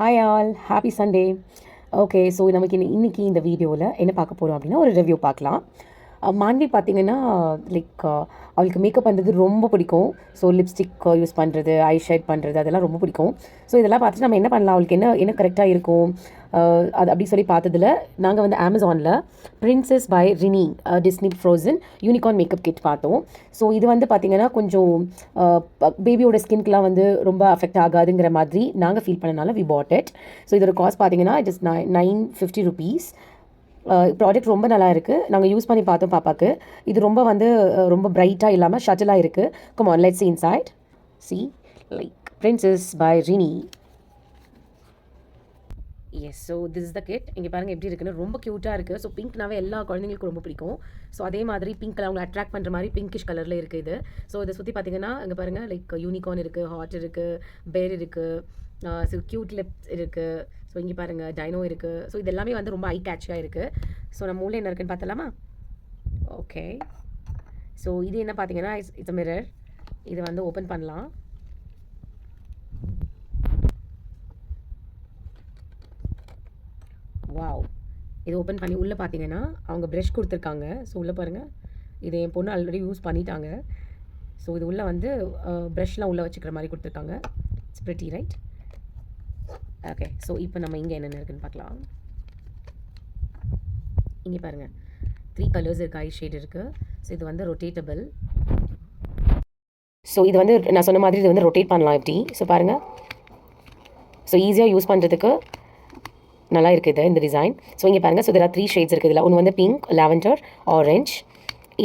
Hi all, happy Sunday. Okay, so நமக்கு இன்னைக்கு இந்த வீடியோவில் என்ன பார்க்க போகிறோம் அப்படின்னா ஒரு ரிவ்யூ பார்க்கலாம். மான்வி பார்த்தீங்கன்னா லைக் அவளுக்கு மேக்கப் பண்ணுறது ரொம்ப பிடிக்கும். ஸோ லிப்ஸ்டிக் யூஸ் பண்ணுறது, ஐ ஷேட் பண்ணுறது அதெல்லாம் ரொம்ப பிடிக்கும். ஸோ இதெல்லாம் பார்த்துட்டு நம்ம என்ன பண்ணலாம், அவளுக்கு என்ன என்ன கரெக்டாக இருக்கும் அது அப்படி சொல்லி பார்த்ததில் நாங்கள் வந்து அமேசானில் princess by Rini Disney Frozen unicorn makeup kit பார்த்தோம். ஸோ இது வந்து பார்த்திங்கன்னா கொஞ்சம் பேபியோட ஸ்கின்க்கெலாம் வந்து ரொம்ப அஃபெக்ட் ஆகாதுங்கிற மாதிரி நாங்கள் ஃபீல் பண்ணனால வி பாட் இட். ஸோ இதோட காஸ்ட் பார்த்தீங்கன்னா இட் இஸ் 950 rupees. ப்ராடக்ட் ரொம்ப நல்லா இருக்குது. நாங்கள் யூஸ் பண்ணி பார்த்தோம் பாப்பாக்கு. இது ரொம்ப வந்து ரொம்ப பிரைட்டாக இல்லாமல் ஷட்டிலாக இருக்குது. Come on, let's see inside. See, like Princess by Rini. Yes, so this is the kit. இங்கே பாருங்கள் எப்படி இருக்குன்னு, ரொம்ப க்யூட்டாக இருக்குது. ஸோ பிங்க்னாவே எல்லா குழந்தைங்களுக்கும் ரொம்ப பிடிக்கும். ஸோ அதே மாதிரி பிங்க் கலர் அவங்களை அட்ராக்ட் பண்ணுற மாதிரி பிங்கிஷ் கலரில் இருக்குது இது. ஸோ இதை சுற்றி பார்த்தீங்கன்னா இங்கே பாருங்கள், லைக் யூனிகார்ன் இருக்குது, ஹாட் இருக்குது, பேர் இருக்குது, ஸோ க்யூட் லிப்ஸ் இருக்குது. ஸோ இங்கே பாருங்கள் டைனோ இருக்குது. ஸோ இது எல்லாமே வந்து ரொம்ப ஐ கேட்சியாக இருக்குது. ஸோ நம்ம மூலம் என்ன இருக்குன்னு பார்த்தலாமா? ஓகே, ஸோ இது என்ன பார்த்தீங்கன்னா இட்ஸ் மிரர். இது வந்து ஓப்பன் பண்ணலாம். வாவ், இது ஓப்பன் பண்ணி உள்ளே பார்த்தீங்கன்னா அவங்க ப்ரஷ் கொடுத்துருக்காங்க. ஸோ உள்ளே பாருங்கள், இது என் பொண்ணு ஆல்ரெடி யூஸ் பண்ணிட்டாங்க. ஸோ இது உள்ளே வந்து ப்ரஷ்லாம் உள்ளே வச்சுக்கிற மாதிரி கொடுத்துருக்காங்க. It's pretty right? Okay, so இப்போ நம்ம இங்கே என்னென்ன இருக்குன்னு பார்க்கலாம். இங்கே பாருங்கள் 3 கலர்ஸ் இருக்குது, ஐ ஷேட் இருக்குது. ஸோ இது வந்து ரொட்டேட்டபிள். ஸோ இது வந்து நான் சொன்ன மாதிரி இது வந்து ரொட்டேட் பண்ணலாம் இப்படி. ஸோ பாருங்கள், ஸோ ஈஸியாக யூஸ் பண்ணுறதுக்கு நல்லா இருக்குது இந்த டிசைன். ஸோ இங்கே பாருங்கள், ஸோ இதில் 3 ஷேட்ஸ் இருக்குது. இதில் ஒன்று வந்து பிங்க், லாவெண்டர், ஆரஞ்ச்.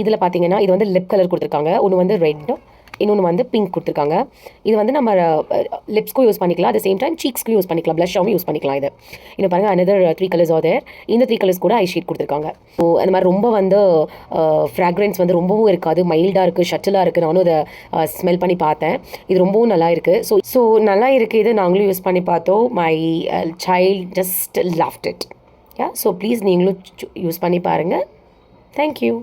இதில் பார்த்தீங்கன்னா இது வந்து லிப் கலர் கொடுத்துருக்காங்க. ஒன்று வந்து ரெட், இன்னொன்று வந்து பிங்க் கொடுத்துருக்காங்க. இது வந்து நம்ம லிப்ஸ்க்கும் யூஸ் பண்ணிக்கலாம், அட் சேம் டைம் சீக்ஸ்க்கும் யூஸ் பண்ணிக்கலாம், ப்ளஷ்ஷாகவும் யூஸ் பண்ணிக்கலாம். இது இன்னும் பாருங்கள், அனதர் 3 கலர்ஸ் ஆர் தேர். இந்த 3 கலர்ஸ் கூட ஐ ஷேட் கொடுத்துருக்காங்க. ஸோ அந்த மாதிரி ரொம்ப வந்து ஃப்ராக்ரன்ஸ் வந்து ரொம்பவும் இருக்காது, மைல்டாக இருக்குது, ஷட்டிலாக இருக்குது. நானும் அதை ஸ்மெல் பண்ணி பார்த்தேன். இது ரொம்பவும் நல்லா இருக்குது. ஸோ நல்லா இருக்குது. இது நாங்களும் யூஸ் பண்ணி பார்த்தோம். My child just loved it. Yeah, so please நீங்களும் யூஸ் பண்ணி பாருங்கள். தேங்க்யூ.